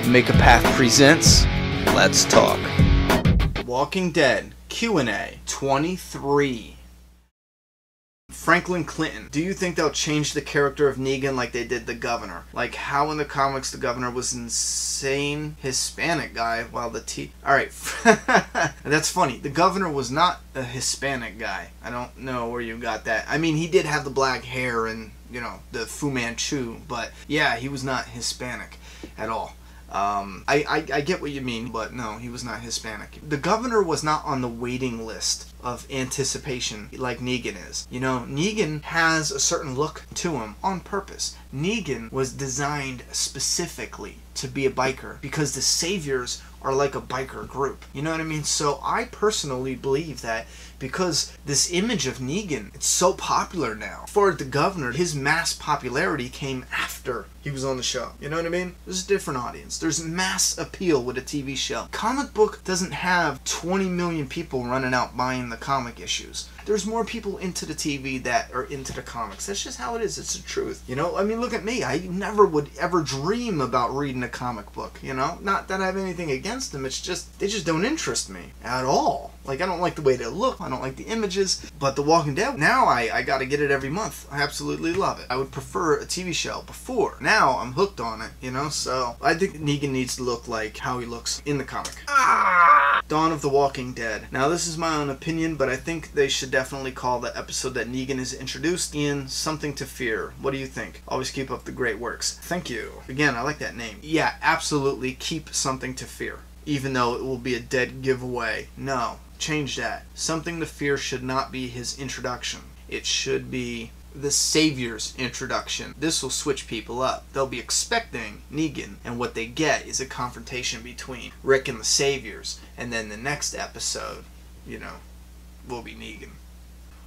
Make a Path presents Let's Talk. Walking Dead Q&A 23. Franklin Clinton. Do you think they'll change the character of Negan like they did the governor? Like how in the comics the governor was an insane Hispanic guy while the Alright, that's funny. The governor was not a Hispanic guy. I don't know where you got that. I mean, he did have the black hair and, you know, the Fu Manchu, but yeah, he was not Hispanic at all. I get what you mean, but no, he was not Hispanic. The governor was not on the waiting list of anticipation like Negan is. You know, Negan has a certain look to him on purpose. Negan was designed specifically to be a biker because the Saviors are like a biker group. You know what I mean? So I personally believe that because this image of Negan, it's so popular now. For the governor, his mass popularity came after he was on the show. You know what I mean? There's a different audience. There's mass appeal with a TV show. Comic book doesn't have 20 million people running out buying the comic issues. There's more people into the TV that are into the comics. That's just how it is. It's the truth. You know, I mean, look at me. I never would ever dream about reading a comic book, you know? Not that I have anything against them. It's just, they just don't interest me at all. Like, I don't like the way they look. I don't like the images. But The Walking Dead, now I gotta get it every month. I absolutely love it. I would prefer a TV show before. Now I'm hooked on it, you know? So I think Negan needs to look like how he looks in the comic. Dawn of the Walking Dead. Now, this is my own opinion, but I think they should definitely call the episode that Negan is introduced in Something to Fear. What do you think? Always keep up the great works. Thank you. Again, I like that name. Yeah, absolutely keep Something to Fear. Even though it will be a dead giveaway. No, change that. Something to Fear should not be his introduction. It should be the Savior's introduction. This will switch people up. They'll be expecting Negan, and what they get is a confrontation between Rick and the Saviors, and then the next episode, you know, will be Negan.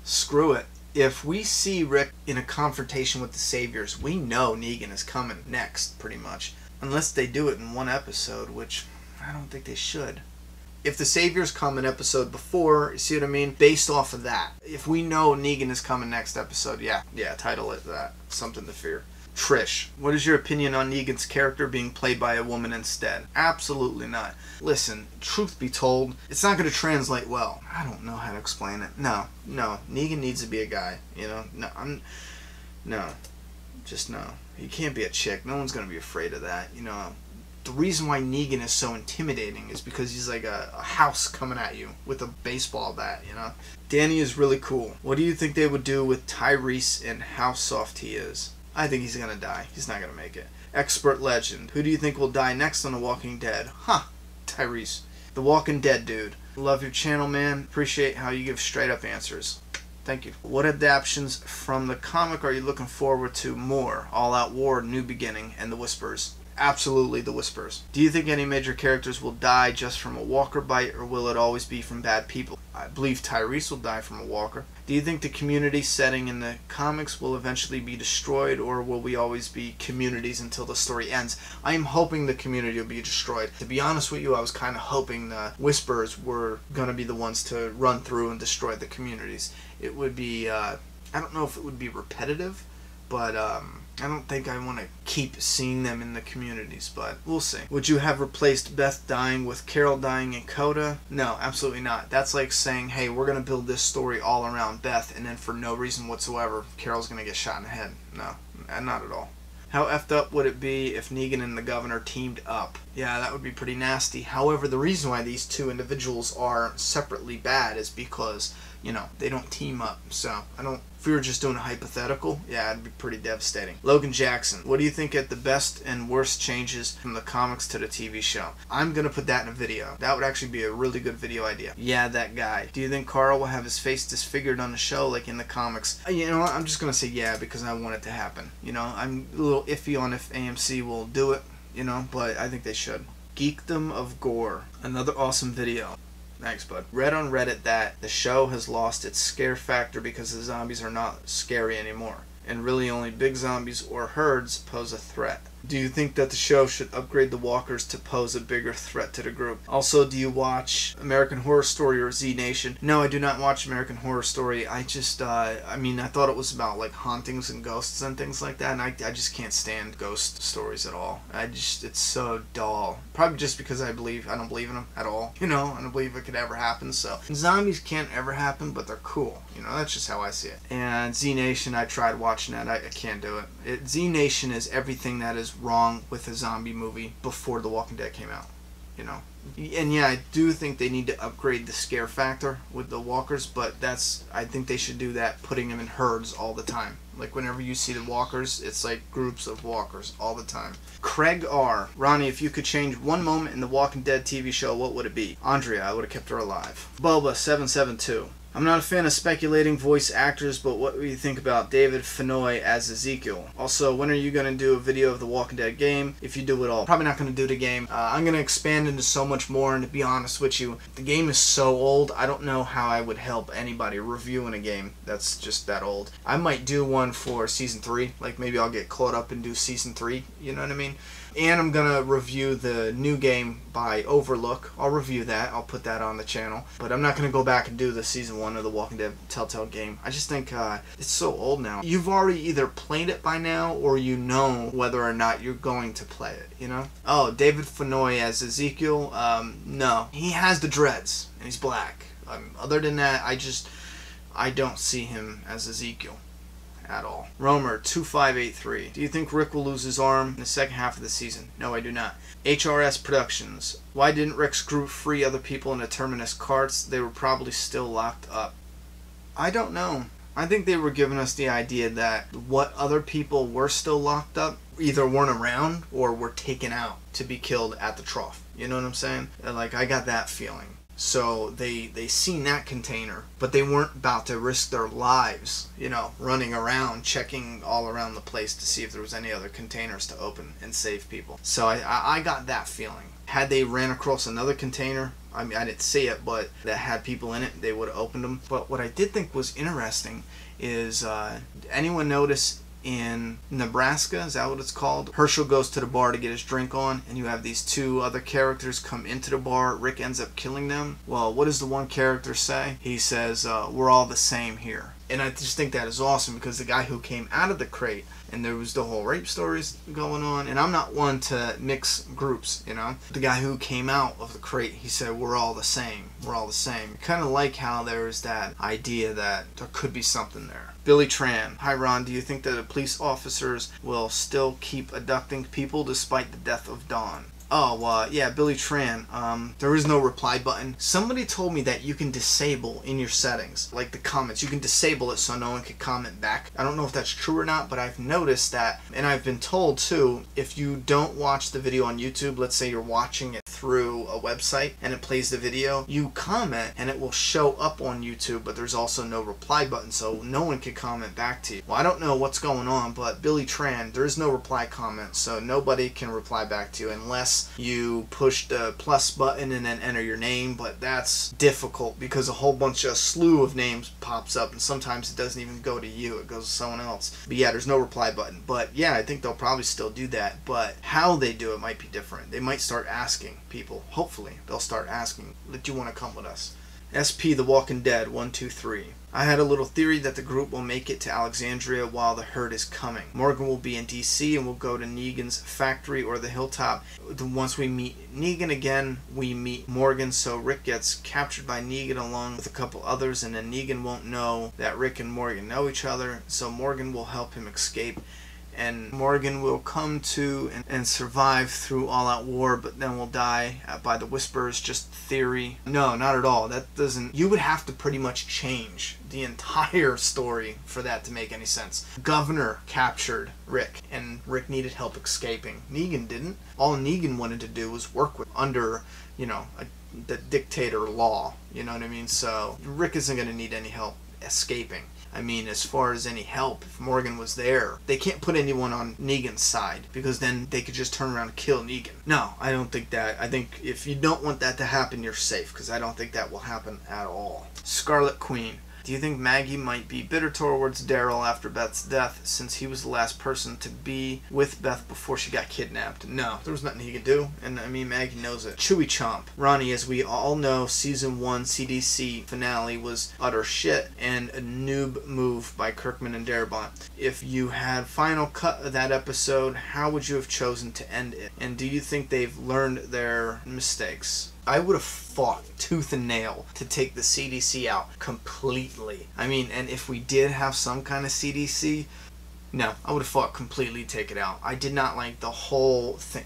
Screw it. If we see Rick in a confrontation with the Saviors, we know Negan is coming next, pretty much. Unless they do it in one episode, which I don't think they should. If the Saviors come an episode before, you see what I mean? Based off of that. If we know Negan is coming next episode, yeah, title it that. Something to Fear. Trish, what is your opinion on Negan's character being played by a woman instead? Absolutely not. Listen, truth be told, it's not going to translate well. I don't know how to explain it. No. Negan needs to be a guy, you know? No. Just no. He can't be a chick. No one's going to be afraid of that, you know? The reason why Negan is so intimidating is because he's like a house coming at you with a baseball bat, you know? Danny is really cool. What do you think they would do with Tyrese and how soft he is? I think he's gonna die. He's not gonna make it. Expert legend. Who do you think will die next on The Walking Dead? Tyrese. The Walking Dead dude. Love your channel, man. Appreciate how you give straight up answers. Thank you. What adaptations from the comic are you looking forward to more? All Out War, New Beginning, and The Whispers. Absolutely The Whispers. Do you think any major characters will die just from a walker bite, or will it always be from bad people? I believe Tyrese will die from a walker. Do you think the community setting in the comics will eventually be destroyed, or will we always be communities until the story ends? I am hoping the community will be destroyed. To be honest with you, I was kind of hoping the Whispers were going to be the ones to run through and destroy the communities. It would be, I don't know if it would be repetitive, but I don't think I want to keep seeing them in the communities, but we'll see. Would you have replaced Beth dying with Carol dying in Coda? No, absolutely not. That's like saying, hey, we're going to build this story all around Beth, and then for no reason whatsoever, Carol's going to get shot in the head. No, not at all. How effed up would it be if Negan and the governor teamed up? Yeah, that would be pretty nasty. However, the reason why these two individuals are separately bad is because, you know, they don't team up. So, if we were just doing a hypothetical, yeah, it'd be pretty devastating. Logan Jackson, what do you think at the best and worst changes from the comics to the TV show? I'm going to put that in a video. That would actually be a really good video idea. Yeah, that guy. Do you think Carl will have his face disfigured on the show like in the comics? You know what? I'm just going to say yeah because I want it to happen. You know, I'm a little iffy on if AMC will do it, you know, but I think they should. Geekdom of Gore. Another awesome video. Thanks, bud. Read on Reddit that the show has lost its scare factor because the zombies are not scary anymore, and really only big zombies or herds pose a threat. Do you think that the show should upgrade the walkers to pose a bigger threat to the group? Also, do you watch American Horror Story or Z Nation? No, I do not watch American Horror Story. I just, I mean, I thought it was about, like, hauntings and ghosts and things like that, and I just can't stand ghost stories at all. It's so dull. Probably just because I don't believe in them at all. You know, I don't believe it could ever happen, so. Zombies can't ever happen, but they're cool. You know, that's just how I see it. And Z Nation, I tried watching that. I can't do it. Z Nation is everything that is wrong with a zombie movie before The Walking Dead came out, you know. And yeah, I do think they need to upgrade the scare factor with the walkers, but I think they should do that putting them in herds all the time. Like whenever you see the walkers, it's like groups of walkers all the time. Craig R. Ronnie, if you could change one moment in the Walking Dead TV show, what would it be? Andrea, I would have kept her alive. Boba772. I'm not a fan of speculating voice actors, but what do you think about David Fennoy as Ezekiel? Also, when are you going to do a video of the Walking Dead game, if you do it all? Probably not going to do the game. I'm going to expand into so much more, and to be honest with you, the game is so old, I don't know how I would help anybody reviewing a game that's just that old. I might do one for Season 3, like maybe I'll get caught up and do Season 3, you know what I mean? And I'm going to review the new game by Overlook. I'll review that. I'll put that on the channel. But I'm not going to go back and do the Season 1 of the Walking Dead Telltale game. I just think it's so old now. You've already either played it by now or you know whether or not you're going to play it, you know? Oh, David Fennoy as Ezekiel? No. He has the dreads, and he's black. Other than that, I don't see him as Ezekiel at all. Romer2583. Do you think Rick will lose his arm in the second half of the season? No, I do not. HRS Productions. Why didn't Rick's group free other people in the Terminus carts? They were probably still locked up. I don't know. I think they were giving us the idea that what other people were still locked up either weren't around or were taken out to be killed at the trough. You know what I'm saying? Like, I got that feeling. So they seen that container, but they weren't about to risk their lives, you know, running around, checking all around the place to see if there was any other containers to open and save people. So I got that feeling. Had they ran across another container, I mean, I didn't see it, but that had people in it, they would have opened them. But what I did think was interesting is, anyone notice in Nebraska, is that what it's called? Herschel goes to the bar to get his drink on, and you have these two other characters come into the bar. Rick ends up killing them. Well, what does the one character say? He says, we're all the same here. And I just think that is awesome, because the guy who came out of the crate, and there was the whole rape stories going on, and I'm not one to mix groups, you know. The guy who came out of the crate, he said, we're all the same. We're all the same. Kind of like how there's that idea that there could be something there. Billy Tran. Hi, Ron. Do you think that the police officers will still keep abducting people despite the death of Dawn? Oh, yeah, Billy Tran. There is no reply button. Somebody told me that you can disable in your settings, like the comments. You can disable it so no one can comment back. I don't know if that's true or not, but I've noticed that, and I've been told too, if you don't watch the video on YouTube, let's say you're watching it through a website and it plays the video, you comment and it will show up on YouTube, but there's also no reply button, so no one can comment back to you. Well, I don't know what's going on, but Billy Tran, there is no reply comment, so nobody can reply back to you unless you push the plus button and then enter your name, but that's difficult because a whole bunch of slew of names pops up, and sometimes it doesn't even go to you, it goes to someone else. But yeah, there's no reply button. But yeah, I think they'll probably still do that, but how they do it might be different. They might start asking people. Hopefully they'll start asking, do you want to come with us? SP The Walking Dead 123. I had a little theory that the group will make it to Alexandria while the herd is coming. Morgan will be in DC and will go to Negan's factory or the hilltop. Once we meet Negan again, we meet Morgan, so Rick gets captured by Negan along with a couple others, and then Negan won't know that Rick and Morgan know each other, so Morgan will help him escape. And Morgan will come to and survive through all-out war, but then will die by the Whisperers. Just theory. No, not at all. That doesn't... You would have to pretty much change the entire story for that to make any sense. Governor captured Rick, and Rick needed help escaping. Negan didn't. All Negan wanted to do was work with under, you know, the dictator law. You know what I mean? So Rick isn't going to need any help escaping. I mean, as far as any help, if Morgan was there, they can't put anyone on Negan's side, because then they could just turn around and kill Negan. No, I don't think that. I think if you don't want that to happen, you're safe, because I don't think that will happen at all. Scarlet Queen. Do you think Maggie might be bitter towards Daryl after Beth's death, since he was the last person to be with Beth before she got kidnapped? No, there was nothing he could do, and I mean, Maggie knows it. Chewy Chomp. Ronny, as we all know, Season 1 CDC finale was utter shit and a noob move by Kirkman and Darabont. If you had final cut of that episode, how would you have chosen to end it? And do you think they've learned their mistakes? I would have fought tooth and nail to take the CDC out completely. I mean, and if we did have some kind of CDC, no, I would have fought completely to take it out. I did not like the whole thing.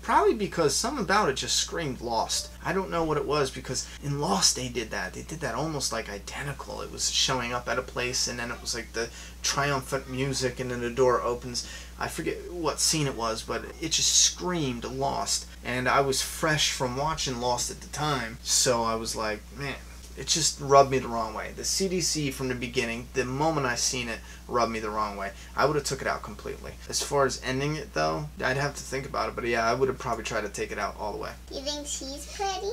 Probably because something about it just screamed Lost. I don't know what it was, because in Lost they did that. They did that almost like identical. It was showing up at a place, and then it was like the triumphant music, and then the door opens. I forget what scene it was, but it just screamed Lost. And I was fresh from watching Lost at the time, so I was like, man, it just rubbed me the wrong way. The CDC from the beginning, the moment I seen it, rubbed me the wrong way. I would have took it out completely. As far as ending it, though, I'd have to think about it. But yeah, I would have probably tried to take it out all the way. You think she's pretty?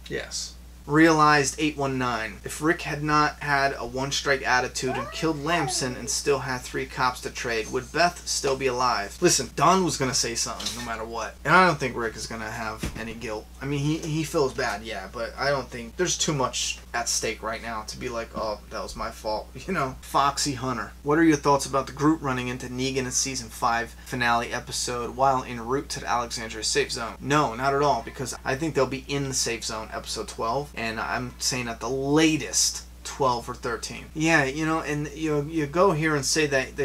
Yes. Realized 819. If Rick had not had a one-strike attitude and killed Lamson and still had 3 cops to trade, would Beth still be alive? Listen, Don was going to say something no matter what. And I don't think Rick is going to have any guilt. I mean, he feels bad, yeah, but I don't think there's too much at stake right now to be like, oh, that was my fault. You know, Foxy Hunter. What are your thoughts about the group running into Negan in Season 5 finale episode while en route to the Alexandria safe zone? No, not at all, because I think they'll be in the safe zone episode 12. And I'm saying at the latest 12 or 13. Yeah, you know, and you go here and say that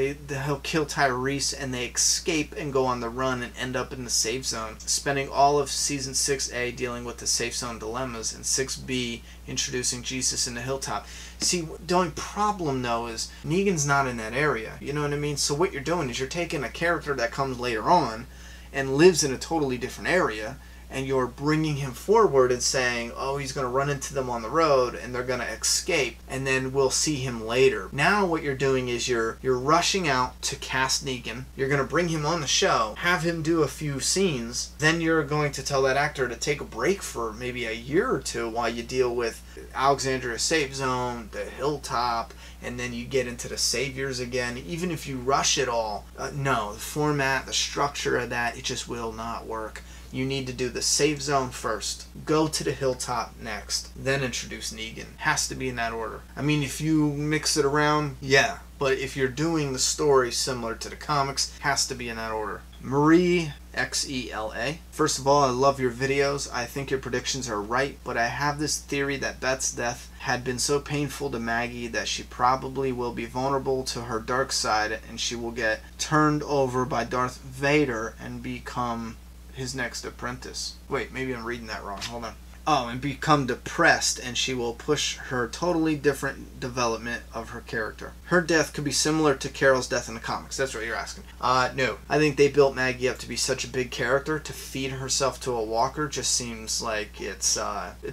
he'll kill Tyrese and they escape and go on the run and end up in the safe zone, spending all of Season 6A dealing with the safe zone dilemmas and 6B introducing Jesus in the Hilltop. See, the only problem, though, is Negan's not in that area. You know what I mean? So what you're doing is you're taking a character that comes later on and lives in a totally different area, and you're bringing him forward and saying, oh, he's going to run into them on the road and they're going to escape, and then we'll see him later. Now what you're doing is you're rushing out to cast Negan. You're going to bring him on the show, have him do a few scenes, then you're going to tell that actor to take a break for maybe a year or two while you deal with Alexandria Safe Zone, the Hilltop, and then you get into the Saviors again. Even if you rush it all, no, the format, the structure of that, it just will not work. You need to do the safe zone first, go to the Hilltop next, then introduce Negan. Has to be in that order. I mean, if you mix it around, yeah. But if you're doing the story similar to the comics, has to be in that order. Marie XELA. First of all, I love your videos. I think your predictions are right, but I have this theory that Beth's death had been so painful to Maggie that she probably will be vulnerable to her dark side, and she will get turned over by Darth Vader and become his next apprentice. Wait, maybe I'm reading that wrong. Hold on. Oh, and become depressed, and she will push her totally different development of her character. Her death could be similar to Carol's death in the comics. That's what you're asking. No. I think they built Maggie up to be such a big character. To feed herself to a walker just seems like it's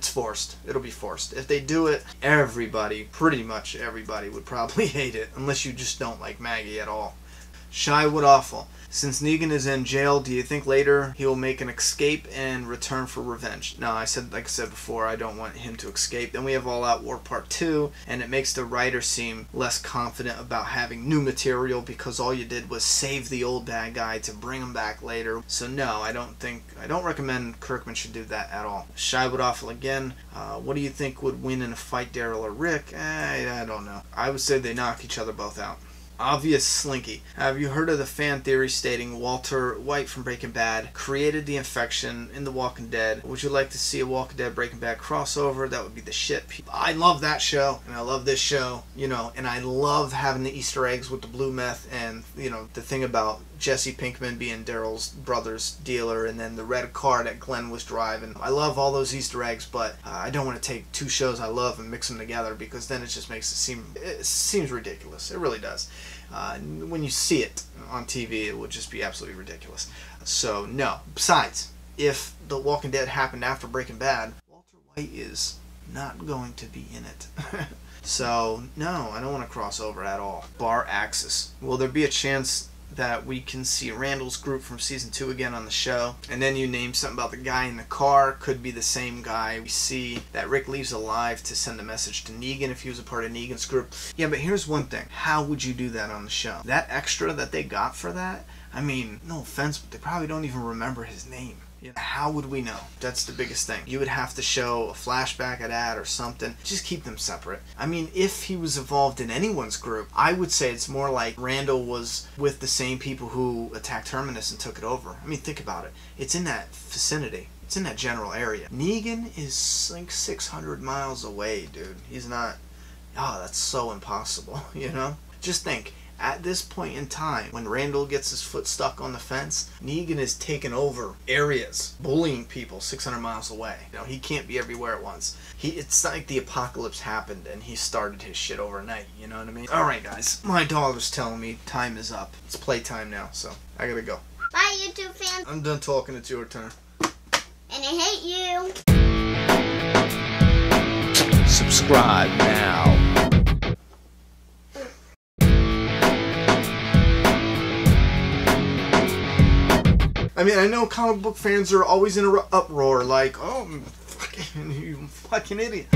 forced. It'll be forced. If they do it, everybody, pretty much everybody, would probably hate it, unless you just don't like Maggie at all. Shy Wood Awful. Since Negan is in jail, do you think later he will make an escape and return for revenge? No, like I said before, I don't want him to escape. Then we have All Out War Part 2, and it makes the writer seem less confident about having new material because all you did was save the old bad guy to bring him back later. So no, I don't recommend Kirkman should do that at all. Shy Wood Awful again. What do you think would win in a fight, Daryl or Rick? I don't know. I would say they knock each other both out. Obvious Slinky. Have you heard of the fan theory stating Walter White from Breaking Bad created the infection in The Walking Dead? Would you like to see a Walking Dead Breaking Bad crossover? That would be the shit. I love that show, and I love this show, you know, and I love having the Easter eggs with the blue meth and, you know, the thing about Jesse Pinkman being Daryl's brother's dealer, and then the red car that Glenn was driving. I love all those Easter eggs, but I don't want to take two shows I love and mix them together, because then it just makes it seems ridiculous. It really does. When you see it on TV, it would just be absolutely ridiculous. So no. Besides, if The Walking Dead happened after Breaking Bad, Walter White is not going to be in it. So no, I don't want to cross over at all. Bar Axis. Will there be a chance that we can see Randall's group from season 2 again on the show. And then you name something about the guy in the car. Could be the same guy. We see that Rick leaves alive to send a message to Negan if he was a part of Negan's group. Yeah, but here's one thing. How would you do that on the show? That extra that they got for that, I mean, no offense, but they probably don't even remember his name. How would we know? That's the biggest thing. You would have to show a flashback of that or something. Just keep them separate. I mean, if he was involved in anyone's group, I would say it's more like Randall was with the same people who attacked Terminus and took it over. I mean, think about it. It's in that vicinity. It's in that general area. Negan is like 600 miles away, dude. He's not... Oh, that's so impossible, you know? Just think. At this point in time, when Randall gets his foot stuck on the fence, Negan is taking over areas, bullying people 600 miles away. You know, he can't be everywhere at once. It's like the apocalypse happened and he started his shit overnight, you know what I mean? Alright guys, my daughter's telling me time is up. It's playtime now, so I gotta go. Bye, YouTube fans. I'm done talking, it's your turn. And I hate you. Subscribe now. I mean, I know comic book fans are always in an uproar, like, oh, fucking, you fucking idiot.